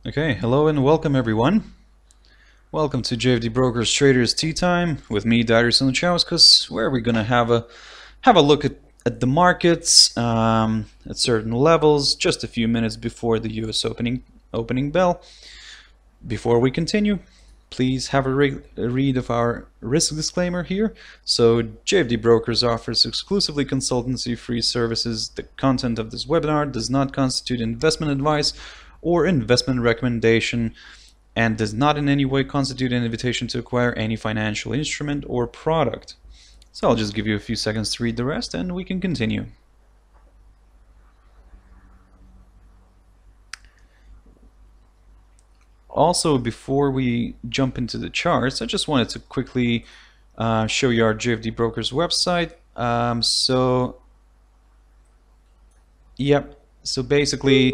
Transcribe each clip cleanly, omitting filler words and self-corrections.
Okay, hello and welcome everyone. Welcome to JFD Brokers Traders Tea Time with me, Darius Luchauskas, where we're gonna have a look at the markets at certain levels, just a few minutes before the U.S. opening bell. Before we continue, please have a read of our risk disclaimer here. So JFD Brokers offers exclusively consultancy-free services. The content of this webinar does not constitute investment advice or investment recommendation and does not in any way constitute an invitation to acquire any financial instrument or product. So I'll just give you a few seconds to read the rest and we can continue. Also, before we jump into the charts, I just wanted to quickly show you our JFD Brokers website. So basically,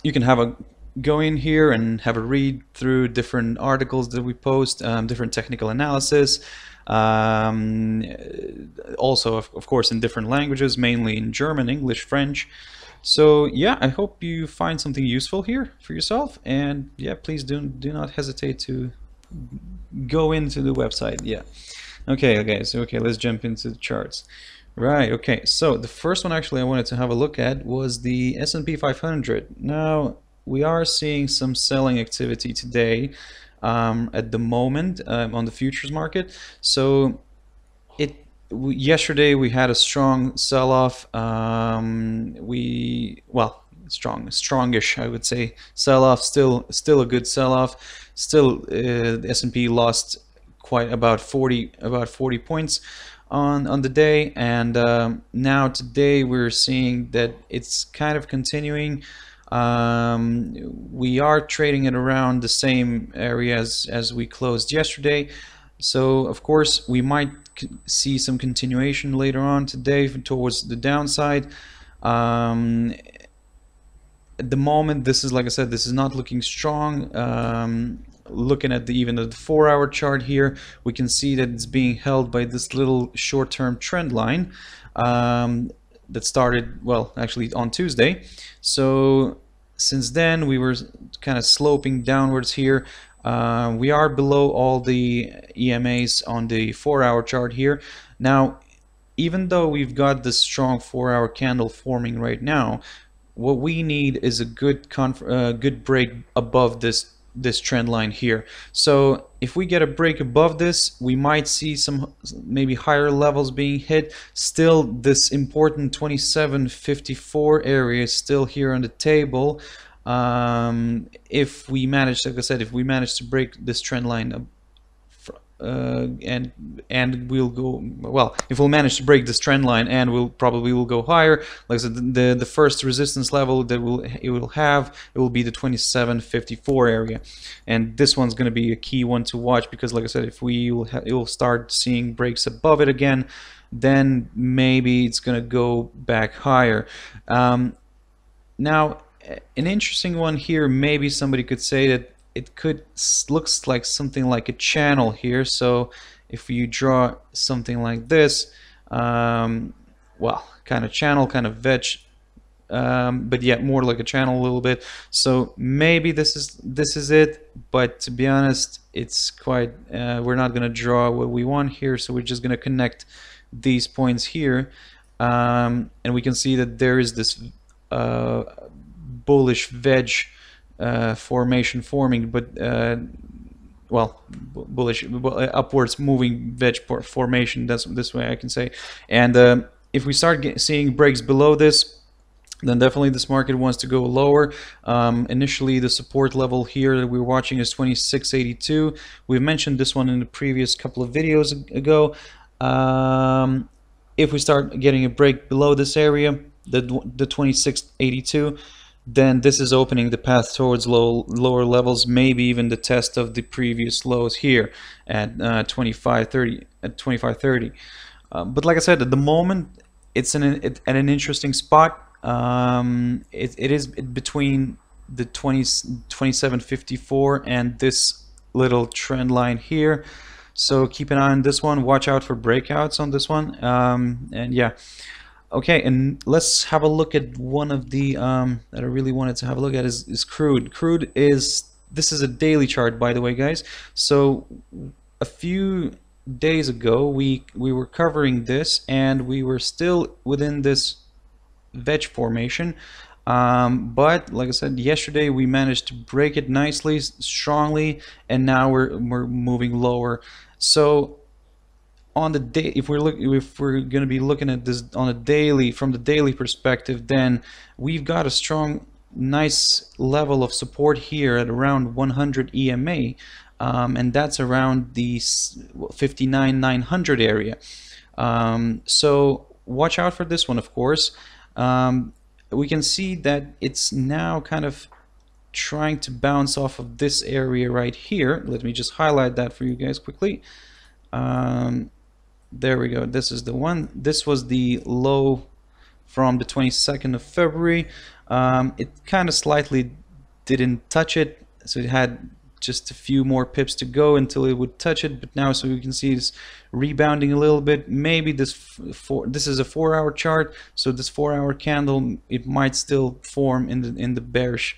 you can have a go in here and have a read through different articles that we post, different technical analysis, also of course in different languages, mainly in German, English, French. So yeah, I hope you find something useful here for yourself, and yeah, please do not hesitate to go into the website. Yeah, okay, let's jump into the charts. Right, okay, so the first one actually I wanted to have a look at was the S&P 500. Now, we are seeing some selling activity today at the moment on the futures market. So yesterday we had a strong sell-off. Strongish, I would say, sell-off. Still a good sell-off. Still, the S&P lost quite about 40 points on the day, and now today we're seeing that it's kind of continuing. We are trading at around the same areas as we closed yesterday, so of course we might see some continuation later on today towards the downside. At the moment, this is, like I said, this is not looking strong. Looking at even the 4-hour chart here, we can see that it's being held by this little short-term trend line that started, well, actually on Tuesday. So since then we were kind of sloping downwards here. We are below all the EMAs on the 4-hour chart here. Now, even though we've got this strong 4-hour candle forming right now, what we need is a good break above this trend line here. So if we get a break above this, we might see some maybe higher levels being hit. Still, this important 2754 area is still here on the table. If we manage, like I said, if we manage to break this trend line and we'll go, well, if we'll manage to break this trend line, and we'll probably will go higher. Like I said, the first resistance level that it will be the 2754 area, and this one's going to be a key one to watch, because like I said, if it will start seeing breaks above it again, then maybe it's going to go back higher. Now, an interesting one here, maybe somebody could say that it looks like something like a channel here. So if you draw something like this, well, kind of channel, kind of wedge, but yet more like a channel a little bit. So maybe this is it, but to be honest, it's quite we're not going to draw what we want here, so we're just going to connect these points here, and we can see that there is this bullish wedge formation forming, but well, bullish, upwards moving wedge formation. That's this way I can say. And if we start seeing breaks below this, then definitely this market wants to go lower. Initially, the support level here that we're watching is 2682. We've mentioned this one in the previous couple of videos ago. If we start getting a break below this area, the 2682, then this is opening the path towards lower levels, maybe even the test of the previous lows here at 2530. But like I said, at the moment, it's at an interesting spot. It is between the 2754 and this little trend line here. So keep an eye on this one. Watch out for breakouts on this one. And yeah. Okay, and let's have a look at one of the that I really wanted to have a look at is Crude. Crude is, this is a daily chart, by the way, guys. So a few days ago we were covering this and we were still within this veg formation, but like I said yesterday, we managed to break it nicely, strongly, and now we're moving lower. So on the day, if we're going to be looking at this on a daily, from the daily perspective, then we've got a strong, nice level of support here at around 100 EMA, and that's around the 59,900 area. So watch out for this one, of course. We can see that it's now kind of trying to bounce off of this area right here. Let me just highlight that for you guys quickly. There we go. This is the one. This was the low from the 22nd of February. It kind of slightly didn't touch it, so it had just a few more pips to go until it would touch it. But now, so you can see it's rebounding a little bit. Maybe this is a 4-hour chart, so this 4-hour candle, it might still form in the bearish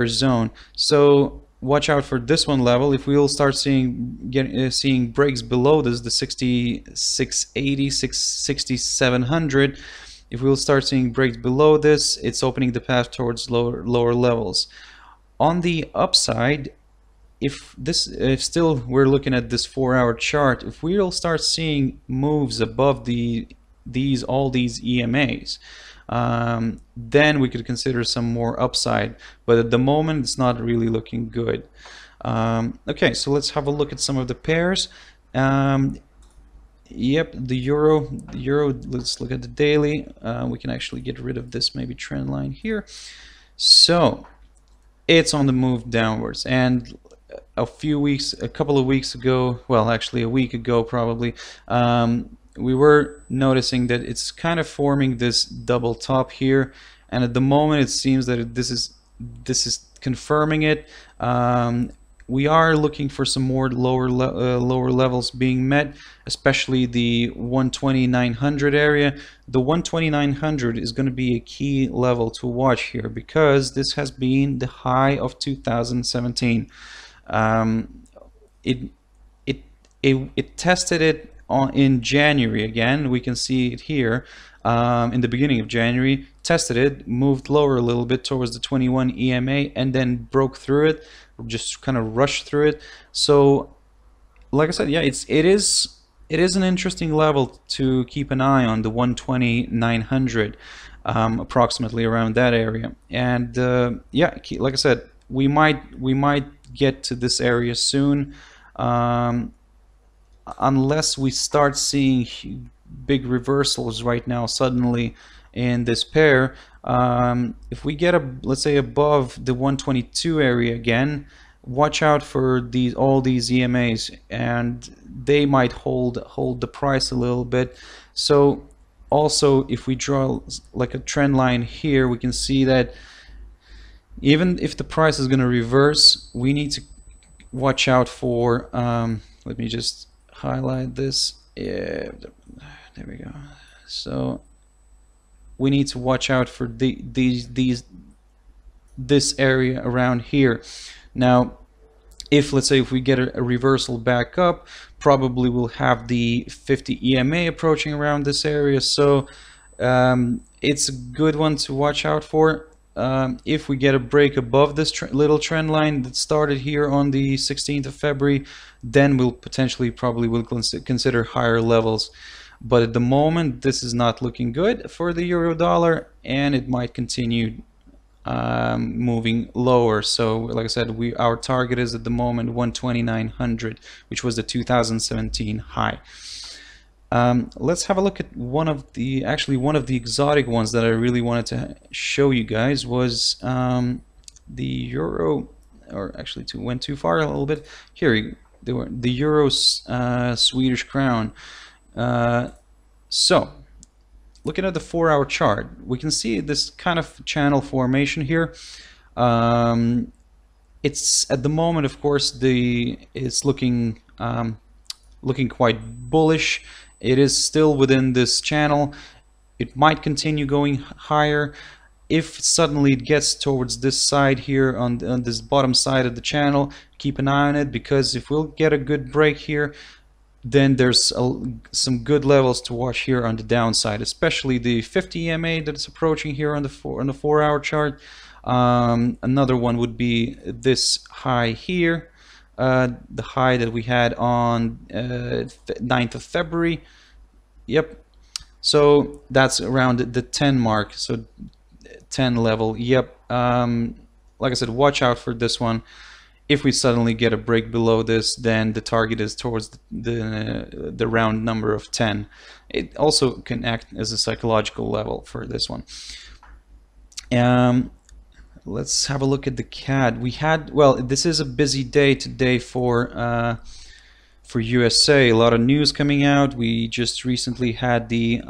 zone. So watch out for this one level. If we'll start seeing breaks below this, the 6680, 6700, if we'll start seeing breaks below this, it's opening the path towards lower levels. On the upside, if still we're looking at this 4-hour chart, if we'll start seeing moves above all these EMAs, then we could consider some more upside, but at the moment it's not really looking good. Okay, so let's have a look at some of the pairs. Yep, the euro, let's look at the daily. We can actually get rid of this maybe trend line here. So it's on the move downwards, and a couple of weeks ago, well, actually a week ago probably, we were noticing that it's kind of forming this double top here, and at the moment it seems that this is confirming it. We are looking for some more lower levels being met, especially the 12900 area. The 12900 is going to be a key level to watch here, because this has been the high of 2017. It tested it in January again. We can see it here in the beginning of January. Tested it, moved lower a little bit towards the 21 EMA, and then broke through it, just kind of rushed through it. So like I said, yeah, it is an interesting level to keep an eye on, the 12900, approximately around that area. And yeah, like I said, we might get to this area soon, unless we start seeing big reversals right now suddenly in this pair. If we get let's say above the 122 area again, watch out for all these EMAs, and they might hold the price a little bit. So also, if we draw like a trend line here, we can see that even if the price is going to reverse, we need to watch out for, let me just highlight this. Yeah, there we go. So we need to watch out for this area around here. Now, if let's say if we get a reversal back up, probably we'll have the 50 EMA approaching around this area. So it's a good one to watch out for. If we get a break above this little trend line that started here on the 16th of February, then we'll probably will consider higher levels. But at the moment, this is not looking good for the euro dollar, and it might continue moving lower. So like I said, our target is at the moment 12900, which was the 2017 high. Let's have a look at one of the exotic ones that I really wanted to show you guys. Was the euro, or actually went too far a little bit. Here, the euro Swedish crown. So looking at the 4-hour chart, we can see this kind of channel formation here. It's at the moment, of course, it's looking quite bullish. It is still within this channel. It might continue going higher. If suddenly it gets towards this side here on this bottom side of the channel, keep an eye on it, because if we'll get a good break here, then there's some good levels to watch here on the downside, especially the 50 EMA that is approaching here on the 4-hour chart. Another one would be this high here, the high that we had on 9th of February. Yep. So that's around the 10 mark. So 10 level. Yep. Like I said, watch out for this one. If we suddenly get a break below this, then the target is towards the round number of 10. It also can act as a psychological level for this one. Let's have a look at the CAD. We had, well, this is a busy day today for USA. A lot of news coming out. We just recently had the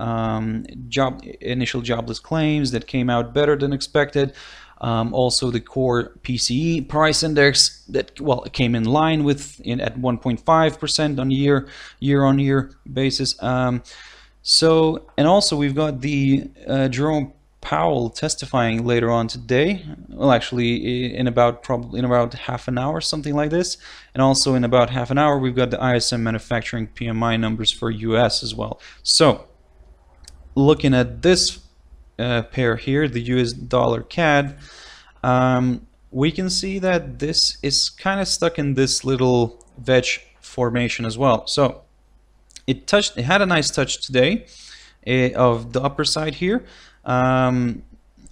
initial jobless claims that came out better than expected. Also the core PCE price index that, well, it came in line with at 1.5% on year-on-year basis. So, and also we've got the Jerome Powell testifying later on today. Well, actually probably in about half an hour, something like this. And also in about half an hour we've got the ISM manufacturing PMI numbers for US as well. So looking at this pair here, the US dollar CAD, we can see that this is kind of stuck in this little wedge formation as well. So it had a nice touch today of the upper side here.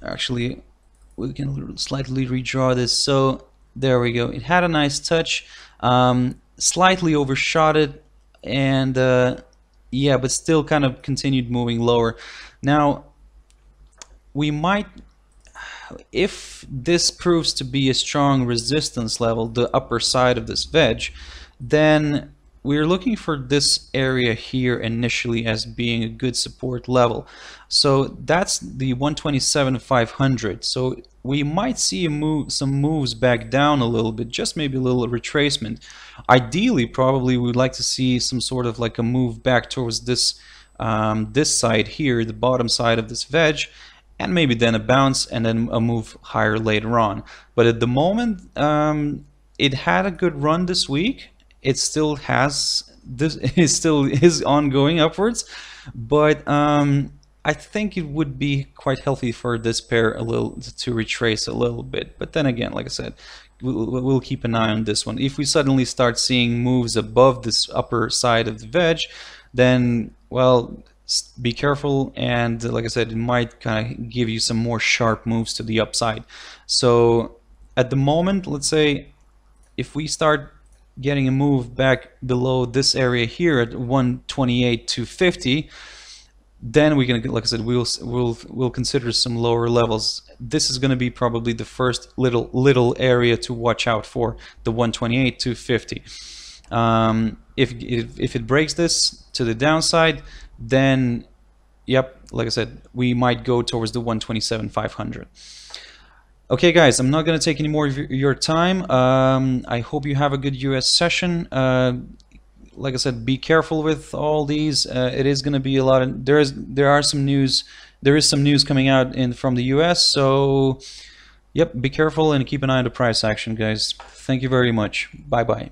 Actually, we can slightly redraw this. So there we go. It had a nice touch, slightly overshot it, and yeah, but still kind of continued moving lower. Now we might, if this proves to be a strong resistance level, the upper side of this wedge, then we're looking for this area here initially as being a good support level. So that's the 127,500. So we might see some moves back down a little bit, just maybe a little retracement. Ideally, probably we'd like to see some sort of like a move back towards this this side here, the bottom side of this wedge, and maybe then a bounce and then a move higher later on. But at the moment, it had a good run this week. It still has this. It still is ongoing upwards, but I think it would be quite healthy for this pair a little to retrace a little bit. But then again, like I said, we'll keep an eye on this one. If we suddenly start seeing moves above this upper side of the wedge, then, well, be careful, and like I said, it might kind of give you some more sharp moves to the upside. So at the moment, let's say if we start getting a move back below this area here at 128,250, then we can, like I said, we'll consider some lower levels. This is going to be probably the first little area to watch out for, the 128,250. If it breaks this to the downside, then yep, like I said, we might go towards the 127,500. Okay guys, I'm not going to take any more of your time. I hope you have a good US session. Like I said, be careful with all these. It is going to be a lot of, there is some news coming out from the US, so yep, be careful and keep an eye on the price action, guys. Thank you very much. Bye bye.